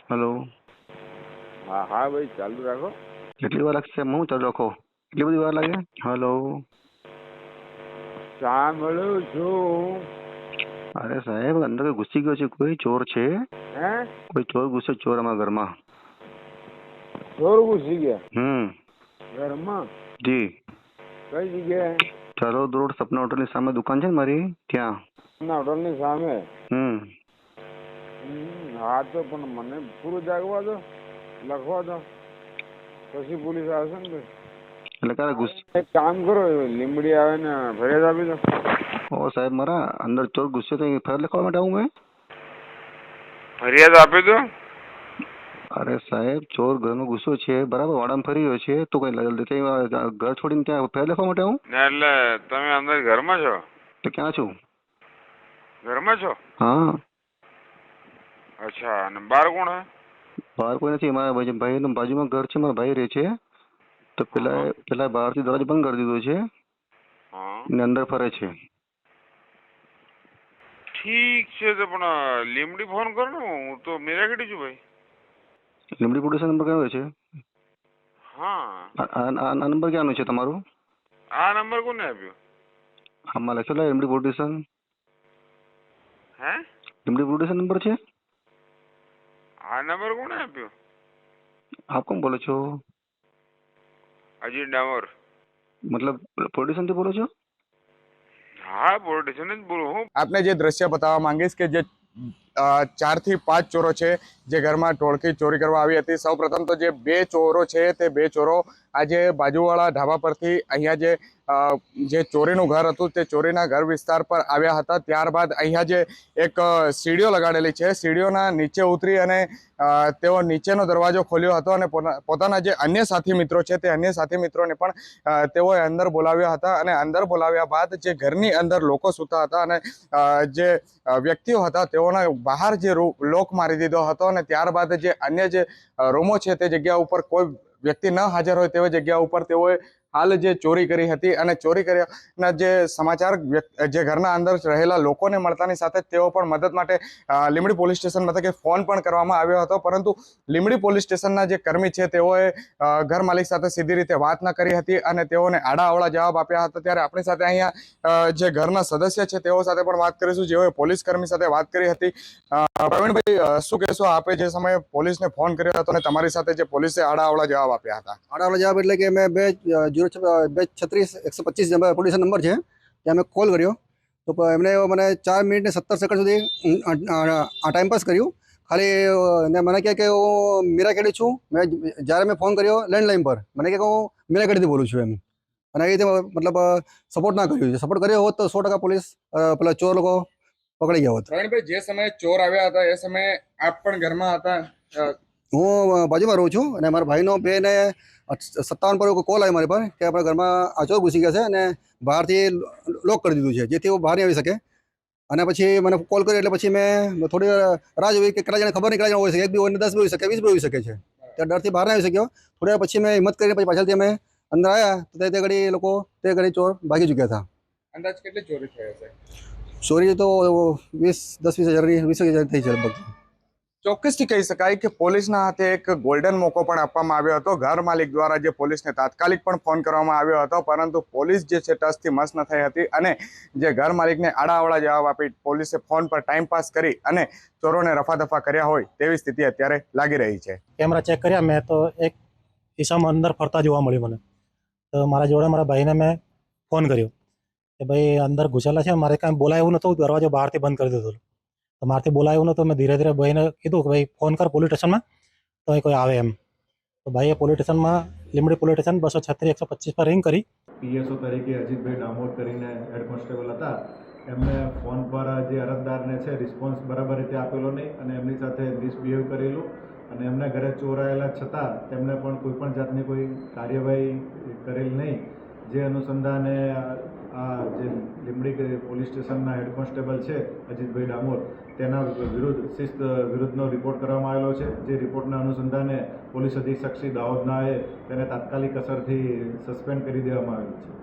Hello. હા હા ભાઈ ચાલુ રાખો. કેટલી વાર લાગશે? હું ચાલુ રાખો, એટલી બધી વાર લાગે? હલો. સાંભળું છું. અરે સાહેબ, અંદર કોઈ ઘૂસી ગયો છે? કોઈ ચોર છે? હે? કોઈ ચોર ઘૂસ્યો? ચોર અમારા ઘરમાં. ચોર ઘૂસી ગયા ઘરમાં? જી. કઈ જગ્યાએ? ચરોદ રોડ સપના હોટલની સામે દુકાન છે ને મારી, ત્યાં. હોટલની સામે? હમ. હા તો પણ મને પૂરું જાગવા દો, લખવા દો, પછી પોલીસ આવશે ને. એટલે ક્યારે ઘૂસ એક કામ કરો, લીંબડી આવે ને ફરિયાદ આપી દો. ઓ સાહેબ, મારા અંદર ચોર ઘૂસ્યો તો ફરિયાદ લખવા માટે આવું મેં? ફરિયાદ આપી દો. અરે સાહેબ, ચોર ઘરમાં ઘૂસ્યો છે, બરાબર, વાડામાં ફરી રહ્યો છે, તો કઈ ઘર છોડીને ત્યાં ફરિયાદ લખવા માટે આવું? એટલે તમે અંદર ઘરમાં છો? તો ક્યાં છું? ઘરમાં છો? હા. અચ્છા, અને બહાર કોણ હે? બહાર કોઈ નથી. મારા ભાઈ બાજુમાં ઘર છે, મારા ભાઈ રહે છે. તો પેલા બહારથી દરવાજો બંધ કરી દીધો છે ને અંદર ફરે છે. ઠીક છે, તો પણ લીમડી ફોન કરો ને, હું તો મેરાગડી છું ભાઈ. લીમડી પોલીસ નંબર કયો છે? હા. આ નંબર ક્યાંનો છે તમારું? આ નંબર કોને આપ્યો? આમાં લખેલો લીમડી પોલીસ સ્ટેશન. હે? લીમડી પોલીસ સ્ટેશન નંબર છે? આ નંબર કોને આપ્યો? આપ કોણ બોલો છો? અજીત ડામોર. મતલબ પોલીસ સ્ટેશનથી બોલો છો? હા, પોલીસ સ્ટેશન જ બોલું હું. આપને જે દ્રશ્ય બતાવવા માંગીશ કે જે 4 થી 5 ચોરો છે જે ઘરમાં ટોળકી ચોરી કરવા આવી હતી. સૌપ્રથમ તો જે 2 ચોરો છે તે 2 ચોરો આજે બાજુવાળા ઢાબા પરથી અહીંયા જે ચોરીનું ઘર હતું તે ચોરીના ઘર વિસ્તાર પર આવ્યા હતા. ત્યારબાદ અહીંયા જે એક સીડીઓ લગાડેલી છે, સીડીઓના નીચે ઉતરી અને તેઓ નીચેનો દરવાજો ખોલ્યો હતો અને પોતાના જે અન્ય સાથી મિત્રો છે તે અન્ય સાથી મિત્રોને પણ તેઓએ અંદર બોલાવ્યા હતા અને અંદર બોલાવ્યા બાદ જે ઘરની અંદર લોકો સૂતા હતા અને જે વ્યક્તિઓ હતા તેઓને બહાર જે લોક મારી દીધો હતો અને ત્યારબાદ જે અન્ય જે રૂમો છે તે જગ્યા ઉપર કોઈ વ્યક્તિ ન હાજર હોય તેવી જગ્યા ઉપર તેઓએ હાલ જે ચોરી કરી હતી અને ચોરી કર્યાના જે સમાચાર જે ઘરના અંદર રહેલા લોકોને મળતાની સાથે તેઓ પણ મદદ માટે લીંબડી પોલીસ સ્ટેશન મથકે ફોન પણ કરવામાં આવ્યો હતો, પરંતુ લીંબડી પોલીસ સ્ટેશનના જે કર્મી છે તેઓએ ઘર માલિક સાથે સીધી રીતે વાત ન કરી હતી અને તેઓને આડાઅવળા જવાબ આપ્યા હતા. ત્યારે આપણી સાથે અહીંયા જે ઘરના સદસ્ય છે તેઓ સાથે પણ વાત કરીશું, જેઓએ પોલીસ કર્મી સાથે વાત કરી હતી. પ્રવીણભાઈ, શું કહેશો? આપે જે સમયે પોલીસને ફોન કર્યો હતો અને તમારી સાથે જે પોલીસે આડાઅવળા જવાબ આપ્યા હતા? આડાઅવળા જવાબ એટલે કે મેં 236 પોલીસ નંબર છે ત્યાં મેં કોલ કર્યો તો એમણે મને 4 મિનિટ ને 17 સેકન્ડ સુધી આ ટાઈમપાસ કર્યું. ખાલી ને મને કહે કે હું મીરાકેડી છું. જ્યારે મેં ફોન કર્યો લેન્ડલાઇન પર, મને કહે કે હું મીરાકેડીથી બોલું છું એમ. અને એ રીતે મતલબ સપોર્ટ ના કર્યું છે. સપોર્ટ કર્યો હોત તો 100% પોલીસ પેલા ચોર લોકો પકડી ગયા હોત. પ્રવીણભાઈ, જે સમયે ચોર આવ્યા હતા એ સમયે આપ પણ ઘરમાં હતા? હું બાજુમાં રહું છું અને મારા ભાઈનો 2:57 પર કોલ આવ્યો મારી પર કે આપણા ઘરમાં આ ચોર ઘૂસી ગયા છે અને બહારથી લોક કરી દીધું છે, જેથી હું બહાર નહીં આવી શકે. અને પછી મને કોલ કર્યો એટલે પછી મેં થોડી રાહ જોઈ કે કેટલા જણા ખબર નહીં, કેટલા જણા હોઈ શકે, 1 બી હોય, 10 બી હોઈ શકે, 20 બી હોઈ શકે છે. ત્યાં ડરથી બહાર ના આવી શક્યો. થોડી વાર પછી મેં હિંમત કરીને પછી પાછળથી અમે અંદર આવ્યા તો તે ઘડી લોકો તે ઘડી ચોર ભાગી ચૂક્યા હતા. અંદાજ કેટલી ચોરી થઈ હશે? ચોરી તો 10-20 હજાર થઈ છે લગભગ. ચોક્કસથી કહી શકાય કે પોલીસના હાથે એક ગોલ્ડન મોકો પણ આપવામાં આવ્યો હતો. ઘર માલિક દ્વારા જે પોલીસને તાત્કાલિક પણ ફોન કરવામાં આવ્યો હતો, પરંતુ પોલીસ જે છે ટસથી મસ ન થઈ હતી અને જે ઘર માલિકને આડાઅવળા જવાબ આપી પોલીસે ફોન પર ટાઈમ પાસ કરી અને ચોરોને રફાદફા કર્યા હોય તેવી સ્થિતિ અત્યારે લાગી રહી છે. કેમેરા ચેક કર્યા મેં તો એક ઈસામાં અંદર ફરતા જોવા મળ્યું મને. તો મારા જોડે મારા ભાઈને મેં ફોન કર્યો કે ભાઈ અંદર ઘૂસેલા છે, મારે કાંઈ બોલાયું નહોતું, દરવાજો બહારથી બંધ કરી દીધો. તો મારથી બોલાયું નહોતું. મેં ધીરે ધીરે ભાઈને કીધું કે ભાઈ ફોન કર પોલીસ સ્ટેશનમાં, તો એ કોઈ આવે એમ. તો ભાઈએ પોલીસ સ્ટેશનમાં લીંબડી પોલીસ સ્ટેશન 236-125 પર રિંગ કરી. પીએસઓ તરીકે અજીતભાઈ ડામોર કરીને હેડ કોન્સ્ટેબલ હતા. એમને ફોન પર જે અરજદારને છે રિસ્પોન્સ બરાબર રીતે આપેલો નહીં અને એમની સાથે મિસબિહેવ કરેલું અને એમને ઘરે ચોરાયેલા છતાં તેમને પણ કોઈ પણ જાતની કોઈ કાર્યવાહી કરેલ નહીં. જે અનુસંધાને આ જે લીંબડી પોલીસ સ્ટેશનના હેડ કોન્સ્ટેબલ છે અજીતભાઈ ડામોર, તેના શિસ્ત વિરુદ્ધનો રિપોર્ટ કરવામાં આવેલો છે. જે રિપોર્ટના અનુસંધાને પોલીસ અધિક્ષક શ્રી દાહોદનાએ તેને તાત્કાલિક અસરથી સસ્પેન્ડ કરી દેવામાં આવેલ છે.